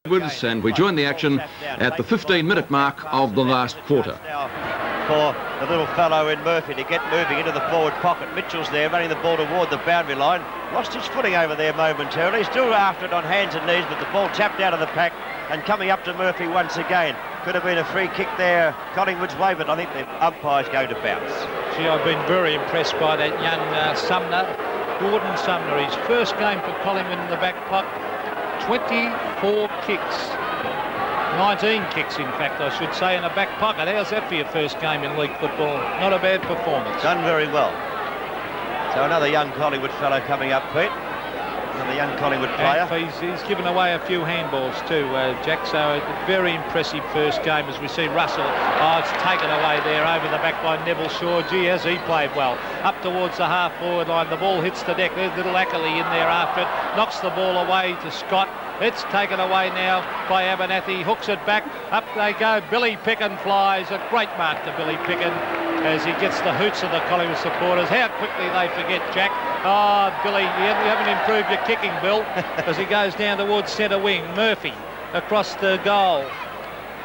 And we join the action at the 15-minute mark of the last quarter. For the little fellow in Murphy to get moving into the forward pocket. Mitchell's there running the ball toward the boundary line. Lost his footing over there momentarily. Still after it on hands and knees, but the ball tapped out of the pack and coming up to Murphy once again. Could have been a free kick there. Collingwood's way, but I think the umpire's going to bounce. Gee, I've been very impressed by that young Sumner, Gordon Sumner. His first game for Collingwood in the back pocket. 24 kicks, 19 kicks in fact I should say, in a back pocket. How's that for your first game in league football? Not a bad performance. Done very well. So another young Collingwood fellow coming up, Pete. Another young Collingwood player. He's given away a few handballs too, Jack, so a very impressive first game as we see Russell. Oh, it's taken away there over the back by Neville Shaw. Gee, has he played well. Up towards the half-forward line, the ball hits the deck. There's little Ackley in there after it. Knocks the ball away to Scott. It's taken away now by Abernathy. Hooks it back. Up they go. Billy Picken flies. A great mark to Billy Picken as he gets the hoots of the Collingwood supporters. How quickly they forget, Jack. Oh, Billy, you haven't improved your kicking, Bill, as he goes down towards centre wing. Murphy across the goal.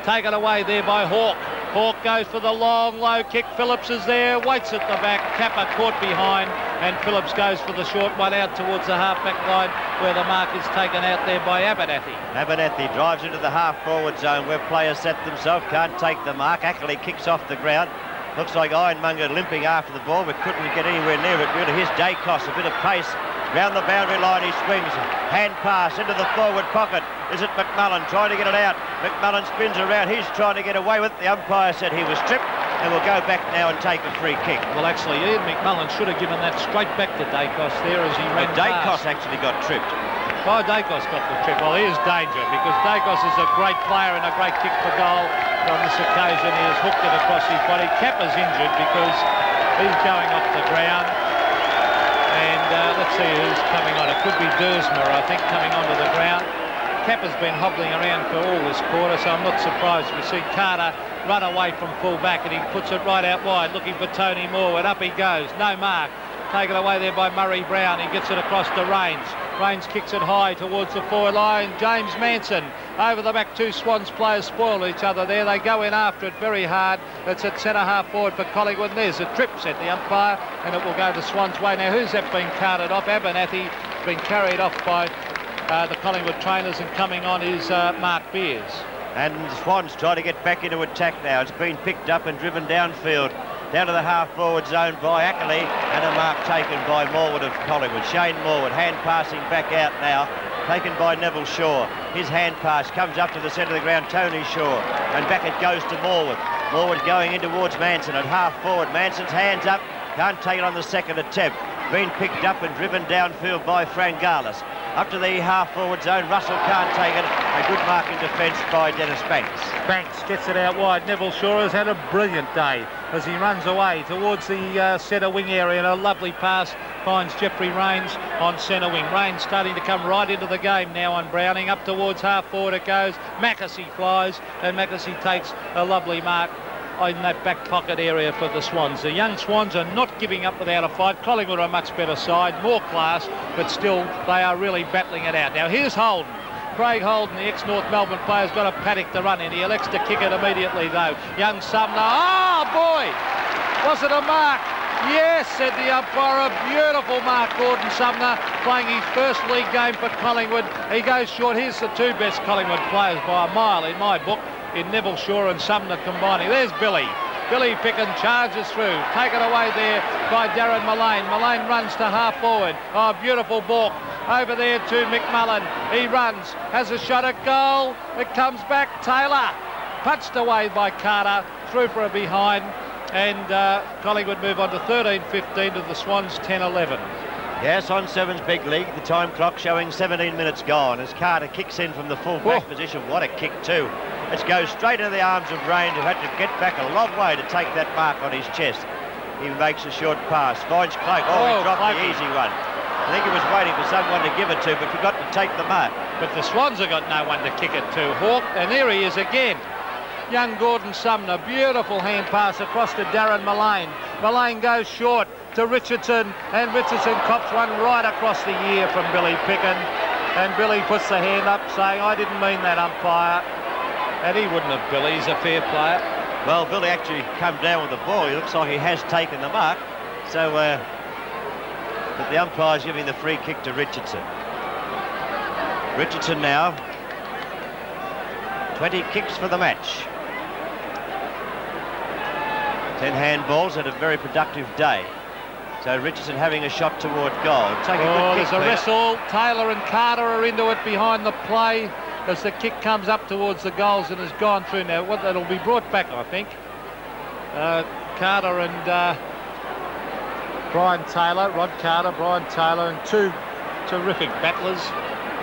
Taken away there by Hawke. Hawke goes for the long, low kick. Phillips is there, waits at the back. Kappa caught behind, and Phillips goes for the short one out towards the half-back line where the mark is taken out there by Abernathy. Abernathy drives into the half-forward zone where players set themselves, can't take the mark. Ackley kicks off the ground. Looks like Ironmonger limping after the ball, but couldn't get anywhere near it. Really, his Dacos, a bit of pace. Round the boundary line he swings. Hand pass into the forward pocket. Is it McMullen trying to get it out? McMullen spins around. He's trying to get away with it. The umpire said he was tripped and will go back now and take a free kick. Well, actually, Ian McMullen should have given that straight back to Dacos there as he ran Dacos past. Actually got tripped. Oh, Dacos got the trip. Well, he is danger because Dacos is a great player and a great kick for goal. On this occasion, he has hooked it across his body. Kappa's injured because he's going off the ground. And let's see who's coming on. It could be Dersmer, I think, coming onto the ground. Kappa's been hobbling around for all this quarter, so I'm not surprised. We see Carter run away from full back and he puts it right out wide, looking for Tony Morwood. Up he goes, no mark. Taken away there by Murray Brown. He gets it across to Rains. Rains kicks it high towards the forward line. James Manson over the back. Two Swans players spoil each other there. They go in after it very hard. It's at centre half forward for Collingwood. And there's a trip, said the umpire, and it will go the Swans' way. Now, who's that been carted off? Abernathy been carried off by the Collingwood trainers, and coming on is Mark Beers. And the Swans try to get back into attack now. It's been picked up and driven downfield. Down to the half-forward zone by Ackley, and a mark taken by Morwood of Collingwood. Shane Morwood, hand passing back out now, taken by Neville Shaw. His hand pass comes up to the centre of the ground, Tony Shaw, and back it goes to Morwood. Morwood going in towards Manson at half-forward. Manson's hands up, can't take it on the second attempt. Been picked up and driven downfield by Frangalis. Up to the half-forward zone, Russell can't take it. A good mark in defence by Dennis Banks. Banks gets it out wide. Neville Shaw has had a brilliant day as he runs away towards the centre wing area, and a lovely pass finds Jeffrey Rains on centre wing. Rains starting to come right into the game now on Browning. Up towards half-forward it goes. Mackesy flies, and Mackesy takes a lovely mark in that back pocket area for the Swans. The young Swans are not giving up without a fight. Collingwood are a much better side, more class, but still they are really battling it out. Now here's Holden. Craig Holden, the ex-North Melbourne player, has got a paddock to run in. He elects to kick it immediately though. Young Sumner, oh boy! Was it a mark? Yes, said the umpire, a beautiful mark. Gordon Sumner playing his first league game for Collingwood. He goes short. Here's the two best Collingwood players by a mile in my book, in Neville Shaw and Sumner combining. There's Billy. Billy Picken charges through. Taken away there by Darren Mullane. Mullane runs to half forward. Oh, beautiful balk. Over there to McMullen. He runs. Has a shot at goal. It comes back. Taylor. Punched away by Carter. Through for a behind. And Collingwood move on to 13-15 to the Swans 10-11. Yes, on Sevens big league, the time clock showing 17 minutes gone as Carter kicks in from the full back position. What a kick too. It goes straight into the arms of Rain, who had to get back a long way to take that mark on his chest. He makes a short pass, finds Cloak. Oh, he dropped the easy one. I think he was waiting for someone to give it to, but forgot to take the mark. But the Swans have got no one to kick it to. Hawke, and there he is again. Young Gordon Sumner, beautiful hand pass across to Darren Mullane. Mullane goes short to Richardson, and Richardson cops one right across the ear from Billy Picken. And Billy puts the hand up saying, I didn't mean that, umpire. And he wouldn't have, Billy. He's a fair player. Well, Billy actually come down with the ball. He looks like he has taken the mark. So, but the umpire's giving the free kick to Richardson. Richardson now, 20 kicks for the match. 10 handballs, had a very productive day. So Richardson having a shot toward goal. Take a good kick, there's a wrestle. Taylor and Carter are into it behind the play as the kick comes up towards the goals and has gone through now. That'll be brought back, I think. Carter and Brian Taylor, Rod Carter, Brian Taylor, and two terrific battlers.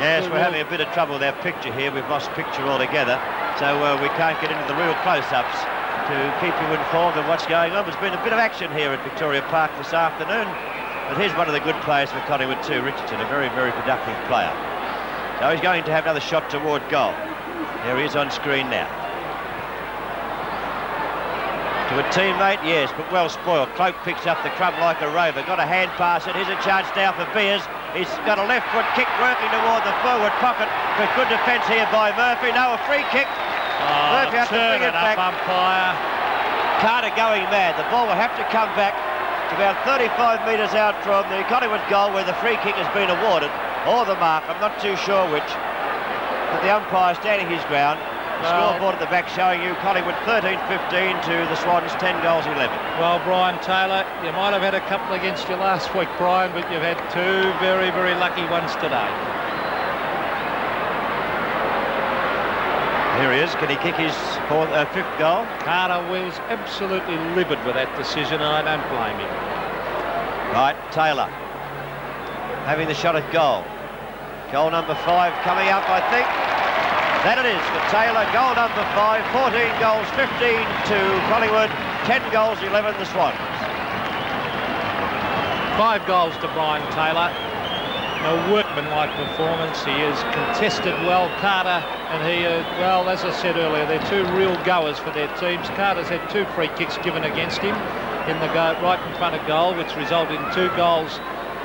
Yes, we're having a bit of trouble with our picture here. We've lost picture altogether, so we can't get into the real close-ups to keep you informed of what's going on. There's been a bit of action here at Victoria Park this afternoon, but here's one of the good players for Collingwood too, Richardson, a very, very productive player. So he's going to have another shot toward goal. There he is on screen now. To a teammate, yes, but well spoiled. Cloak picks up the crumb like a rover. Got a hand pass, and here's a chance now for Beers. He's got a left foot kick working toward the forward pocket, but good defence here by Murphy. No, a free kick. Murphy has to bring it back. Umpire. Carter going mad. The ball will have to come back to about 35 metres out from the Collingwood goal where the free kick has been awarded, or the mark, I'm not too sure which. But the umpire standing his ground. The scoreboard at the back showing you Collingwood 13-15 to the Swans 10 goals 11. Well, Brian Taylor, you might have had a couple against you last week, Brian, but you've had two very, very lucky ones today. Here he is. Can he kick his fifth goal? Carter was absolutely livid with that decision, and I don't blame him. Right, Taylor having the shot at goal. Goal number 5 coming up, I think. That it is for Taylor. Goal number 5, 14 goals, 15 to Collingwood, 10 goals, 11 the Swans. 5 goals to Brian Taylor. A workmanlike performance. He has contested well. Carter and he, well, as I said earlier, they're two real goers for their teams. Carter's had 2 free kicks given against him in the right in front of goal, which resulted in 2 goals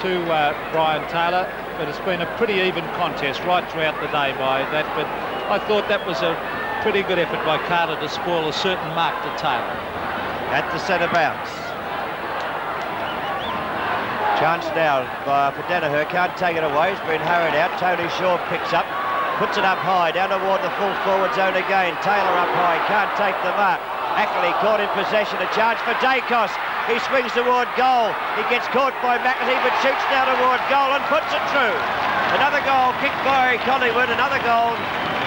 to Brian Taylor. But it's been a pretty even contest right throughout the day by that. But I thought that was a pretty good effort by Carter to spoil a certain mark to Taylor. At the centre bounce. Chance now for Danaher, can't take it away, he's been hurried out. Tony Shaw picks up, puts it up high, down toward the full forward zone again. Taylor up high, can't take the mark. Ackley caught in possession, a chance for Dacos. He swings toward goal. He gets caught by McAtee, but shoots now toward goal and puts it through. Another goal kicked by Collingwood, another goal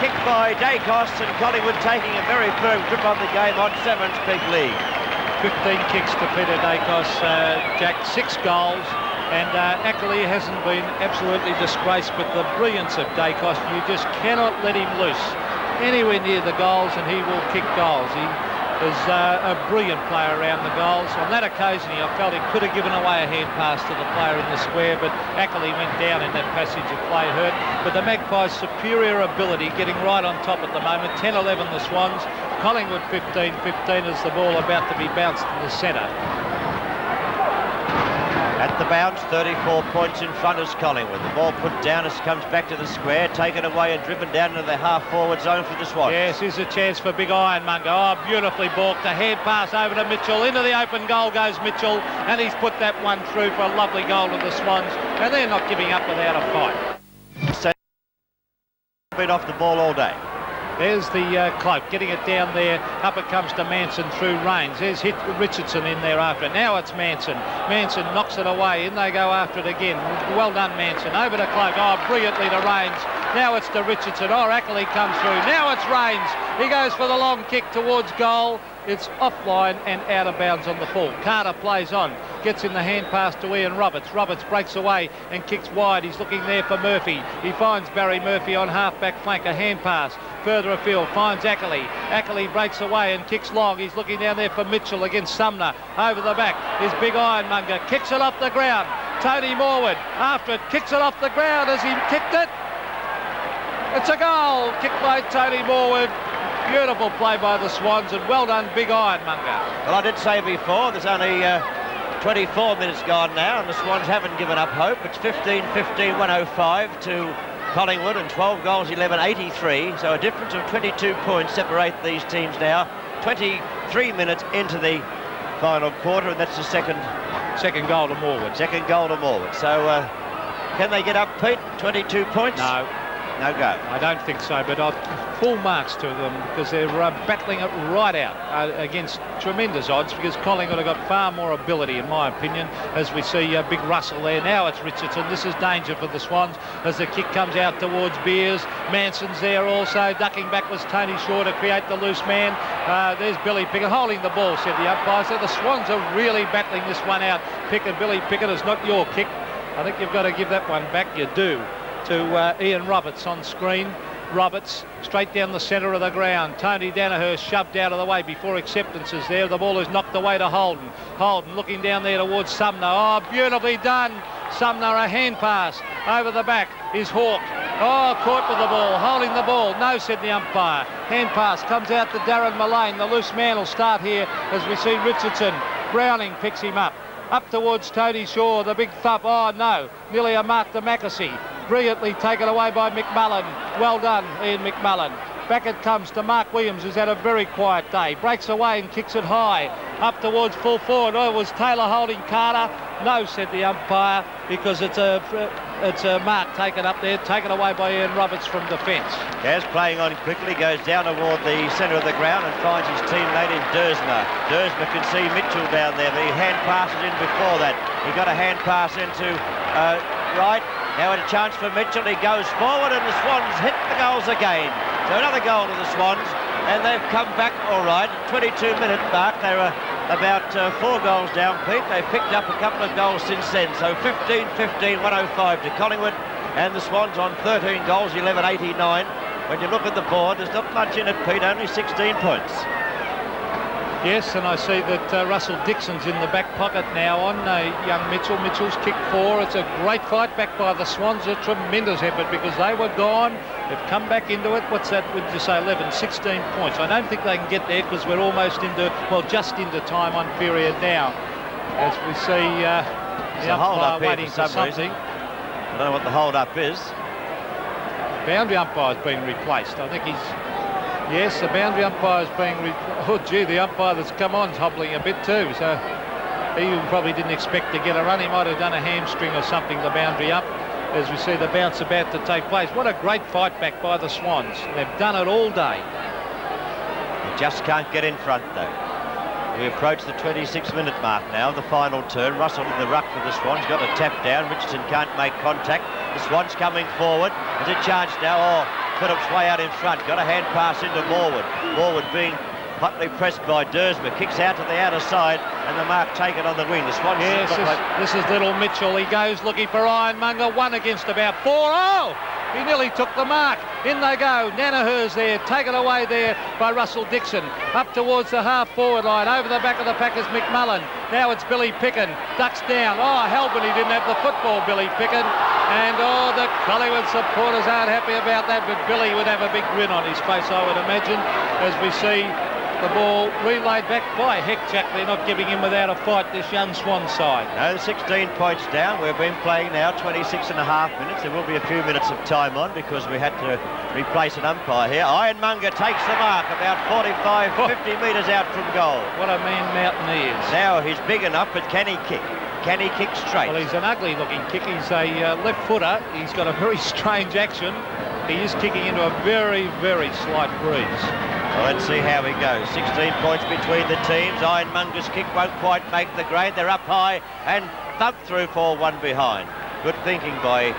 kicked by Dacos, and Collingwood taking a very firm grip on the game on 7's big lead. 15 kicks to Peter Dacos, Jack, 6 goals, and Ackley hasn't been absolutely disgraced with the brilliance of Dacos. You just cannot let him loose anywhere near the goals, and he will kick goals. He is a brilliant player around the goals. On that occasion, I felt he could have given away a hand pass to the player in the square, but Ackley went down in that passage of play hurt. But the Magpies' superior ability, getting right on top at the moment. 10-11 the Swans. Collingwood 15-15 as the ball about to be bounced in the centre. At the bounce, 34 points in front is Collingwood. The ball put down as it comes back to the square, taken away and driven down into the half-forward zone for the Swans. Yes, here's a chance for Big Ironmonger. Oh, beautifully balked. A hand pass over to Mitchell. Into the open goal goes Mitchell, and he's put that one through for a lovely goal to the Swans, and they're not giving up without a fight. Been off the ball all day. There's the Cloak getting it down there. Up it comes to Manson through Rains. There's hit Richardson in there after. Now it's Manson. Manson knocks it away. In they go after it again. Well done, Manson. Over to Cloak. Oh, brilliantly to Rains. Now it's to Richardson. Oh, Ackley comes through. Now it's Rains. He goes for the long kick towards goal. It's offline and out of bounds on the full. Carter plays on. Gets in the hand pass to Ian Roberts. Roberts breaks away and kicks wide. He's looking there for Murphy. He finds Barry Murphy on half-back flank. A hand pass. Further afield, finds Ackley. Ackley breaks away and kicks long. He's looking down there for Mitchell against Sumner. Over the back is Big Ironmonger. Kicks it off the ground. Tony Morwood after it. Kicks it off the ground as he kicked it. It's a goal. Kicked by Tony Morwood. Beautiful play by the Swans, and well done, Big Ironmonger. Well, I did say before, there's only 24 minutes gone now, and the Swans haven't given up hope. It's 15-15, 105 to Collingwood, and 12 goals 11, 83. So a difference of 22 points separate these teams now. 23 minutes into the final quarter, and that's the second goal to Morwood. Second goal to Morwood. So can they get up, Pete? 22 points? No. No go. I don't think so, but full marks to them because they're battling it right out against tremendous odds, because Collingwood have got far more ability, in my opinion, as we see Big Russell there. Now it's Richardson. This is danger for the Swans as the kick comes out towards Beers. Manson's there also. Ducking back was Tony Shaw to create the loose man. There's Billy Pickett holding the ball, said the umpire. So the Swans are really battling this one out. Billy Pickett is not your kick. I think you've got to give that one back. You do. To Ian Roberts on screen. Roberts straight down the centre of the ground. Tony Danaher shoved out of the way before acceptance is there. The ball is knocked away to Holden. Holden looking down there towards Sumner. Oh, beautifully done. Sumner, a hand pass. Over the back is Hawke. Oh, caught with the ball, holding the ball. No, said the umpire. Hand pass comes out to Darren Mullane. The loose man will start here as we see Richardson. Browning picks him up. Up towards Tony Shaw, the big thump. Oh, no. Nearly a mark to Mackesy. Brilliantly taken away by McMullen. Well done, Ian McMullen. Back it comes to Mark Williams, who's had a very quiet day. Breaks away and kicks it high. Up towards full forward. Oh, was Taylor holding Carter? No, said the umpire, because it's a mark taken up there, taken away by Ian Roberts from defence. Gaz playing on quickly, goes down toward the centre of the ground and finds his teammate in Dersmer. Dersmer can see Mitchell down there, but he hand passes in before that. He got a hand pass into right. Now a chance for Mitchell. He goes forward and the Swans hit the goals again. So another goal to the Swans, and they've come back all right. 22-minute mark. They were about 4 goals down, Pete. They've picked up a couple of goals since then. So 15-15, 105 to Collingwood, and the Swans on 13 goals, 11-89. When you look at the board, there's not much in it, Pete. Only 16 points. Yes, and I see that Russell Dixon's in the back pocket now on young Mitchell. Mitchell's kicked 4. It's a great fight back by the Swans. A tremendous effort because they were gone. They've come back into it. What's that? Would you say 11, 16 points? I don't think they can get there because we're almost into, well, just into time on period now. As we see the umpire waiting for something. I don't know what the hold-up is. Boundary umpire's been replaced. I think he's... Yes, the boundary umpire's being... Oh, gee, the umpire that's come on's hobbling a bit too. So he probably didn't expect to get a run. He might have done a hamstring or something, the boundary up, as we see the bounce about to take place. What a great fight back by the Swans. They've done it all day. They just can't get in front, though. We approach the 26-minute mark now, the final turn. Russell in the ruck for the Swans, got a tap down. Richardson can't make contact. The Swans coming forward. There's a chance now. Oh, Phillips way out in front. Got a hand pass into Morwood. Morwood being hotly pressed by Dersmer. Kicks out to the outer side, and the mark taken on the wing. The Swans... Yes, this is little Mitchell. He goes looking for Ironmonger. 1 against about 4. Oh! He nearly took the mark. In they go. Danaher's there. Taken away there by Russell Dixon. Up towards the half-forward line. Over the back of the pack is McMullen. Now it's Billy Picken. Ducks down. Oh, Halbert, he didn't have the football, Billy Picken. And, oh, the Collingwood supporters aren't happy about that, but Billy would have a big grin on his face, I would imagine, as we see the ball relayed back by Heckjack. They're not giving him without a fight, this young Swan side. No, 16 points down. We've been playing now 26 and a half minutes. There will be a few minutes of time on because we had to replace an umpire here. Ironmonger takes the mark about 45, 50 metres out from goal. What a man Mountain is. Now he's big enough, but can he kick? Can he kick straight? Well, he's an ugly-looking kick. He's a left footer. He's got a very strange action. He is kicking into a very, very slight breeze. Well, let's see how he goes. 16 points between the teams. Ironmonger's kick won't quite make the grade. They're up high and thumped through for 1 behind. Good thinking by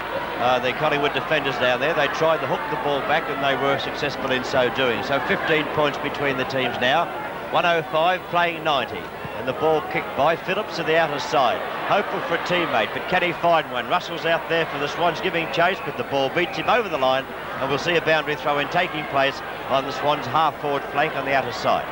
the Collingwood defenders down there. They tried to hook the ball back and they were successful in so doing. So 15 points between the teams now. 105 playing 90. And the ball kicked by Phillips to the outer side. Hopeful for a teammate, but can he find one? Russell's out there for the Swans giving chase, but the ball beats him over the line, and we'll see a boundary throw-in taking place on the Swans' half-forward flank on the outer side.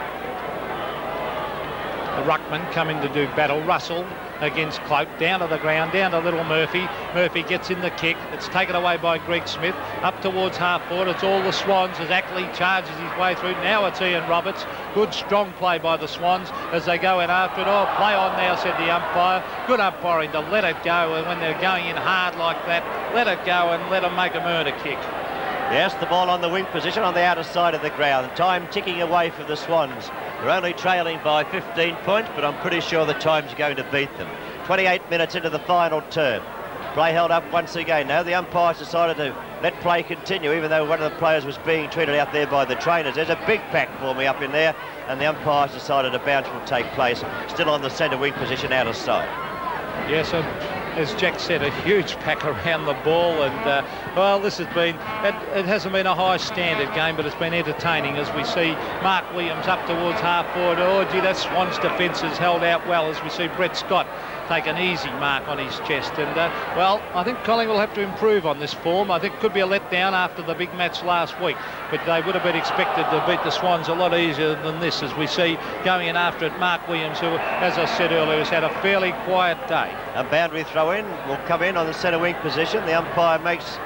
The ruckman coming to do battle. Russell against Cloak. Down to the ground, down to little Murphy. Murphy gets in the kick. It's taken away by Greg Smith. Up towards half forward. It's all the Swans as Ackley charges his way through. Now it's Ian Roberts. Good strong play by the Swans as they go in after it. Oh, play on now, said the umpire. Good umpiring to let it go, and when they're going in hard like that, let it go and let them make them earn a kick. Yes, the ball on the wing position on the outer side of the ground. Time ticking away for the Swans. They're only trailing by 15 points, but I'm pretty sure the time's going to beat them. 28 minutes into the final term. Play held up once again. Now the umpires decided to let play continue, even though one of the players was being treated out there by the trainers. There's a big pack for me up in there, and the umpires decided a bounce will take place. Still on the centre wing position out of sight. Yes, as Jack said, a huge pack around the ball, and well, this has been, it hasn't been a high standard game, but it's been entertaining as we see Mark Williams up towards half forward. Oh gee, that Swans defence has held out well as we see Brett Scott take an easy mark on his chest, and well, I think Collingwood will have to improve on this form. I think it could be a letdown after the big match last week, but they would have been expected to beat the Swans a lot easier than this, as we see going in after it Mark Williams, who, as I said earlier, has had a fairly quiet day. A boundary throw in will come in on the centre wing position. The umpire makes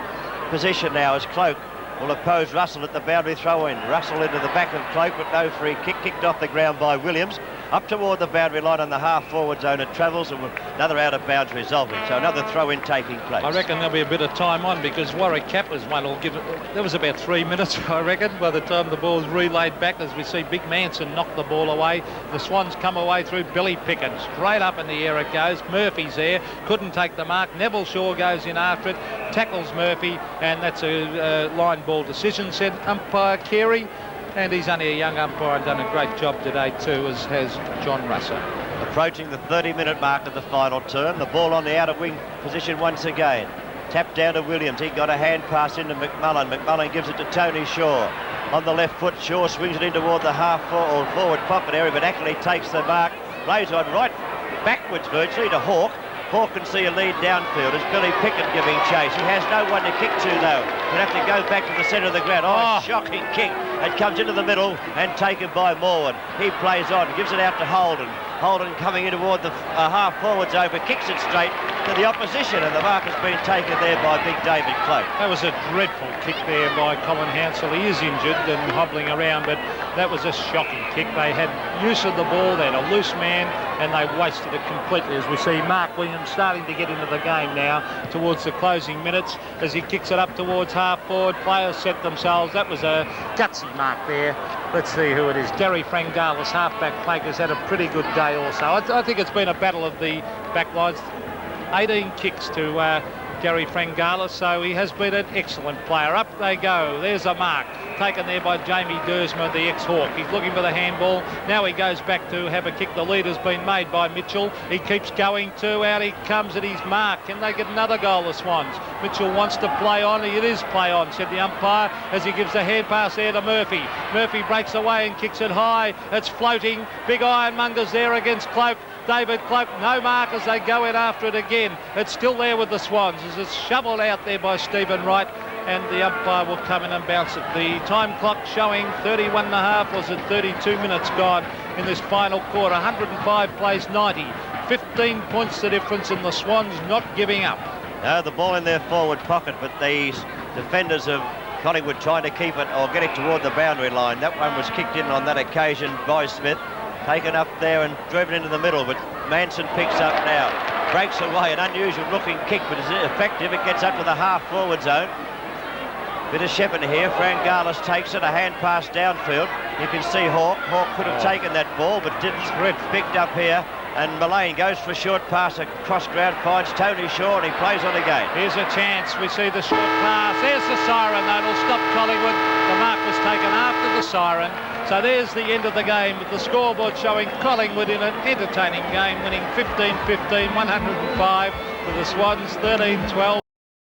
position now as Cloak will oppose Russell at the boundary throw in. Russell into the back of Cloak, but no free kick. Kicked off the ground by Williams. Up toward the boundary line on the half-forward zone it travels, and another out-of-bounds resulting. So another throw-in taking place. I reckon there'll be a bit of time on, because Warwick Kappa's one will give it. There was about 3 minutes, I reckon, by the time the ball's relayed back, as we see Big Manson knock the ball away. The Swans come away through Billy Pickens. Straight up in the air it goes. Murphy's there. Couldn't take the mark. Neville Shaw goes in after it. Tackles Murphy, and that's a line ball decision, said umpire Carey. And he's only a young umpire and done a great job today too, as has John Russell. Approaching the 30-minute mark of the final term. The ball on the outer wing position once again. Tapped down to Williams. He got a hand pass into McMullen. McMullen gives it to Tony Shaw. On the left foot, Shaw swings it in toward the forward pocket area, but Ackley takes the mark. Plays on right backwards virtually to Hawke. Hawke can see a lead downfield as Billy Pickett giving chase. He has no one to kick to though. He'll have to go back to the centre of the ground. Oh, shocking kick. It comes into the middle and taken by Morwood. He plays on, gives it out to Holden. Holden coming in toward the half-forward zone, but kicks it straight to the opposition, and the mark has been taken there by big David Cloak. That was a dreadful kick there by Colin Hansel. He is injured and hobbling around, but that was a shocking kick. They had use of the ball, they had a loose man, and they wasted it completely, as we see Mark Williams starting to get into the game now towards the closing minutes as he kicks it up towards half-forward. Players set themselves. That was a gutsy mark there. Let's see who it is. Gary Frangalis, halfback flank, has had a pretty good day also. I think it's been a battle of the backlines. 18 kicks to Gary Frangalis, so he has been an excellent player. Up they go. There's a mark taken there by Jamie Dersma, the ex-Hawk. He's looking for the handball. Now he goes back to have a kick. The lead has been made by Mitchell. He keeps going too. Out he comes at his mark. Can they get another goal, the Swans? Mitchell wants to play on. It is play on, said the umpire, as he gives a hand pass there to Murphy. Murphy breaks away and kicks it high. It's floating. Big Ironmonger's there against Cloak. David Cloak, no mark as they go in after it again. It's still there with the Swans as it's shoveled out there by Stephen Wright, and the umpire will come in and bounce it. The time clock showing 31.5, was it 32 minutes gone in this final quarter. 105 plays 90. 15 points the difference, and the Swans not giving up. No, the ball in their forward pocket, but these defenders of Collingwood trying to keep it or get it toward the boundary line. That one was kicked in on that occasion by Smith. Taken up there and driven into the middle, but Manson picks up now. Breaks away, an unusual looking kick, but is effective. It gets up to the half-forward zone. Bit of shepherd here. Frangalis takes it, a hand pass downfield. You can see Hawke. Hawke could have taken that ball, but didn't. Picked up here. And Mullane goes for a short pass across ground, finds Tony Shaw, and he plays on again. Here's a chance. We see the short pass. There's the siren. That'll stop Collingwood. The mark was taken after the siren. So there's the end of the game, with the scoreboard showing Collingwood in an entertaining game, winning 15-15, 105, with the Swans 13-12.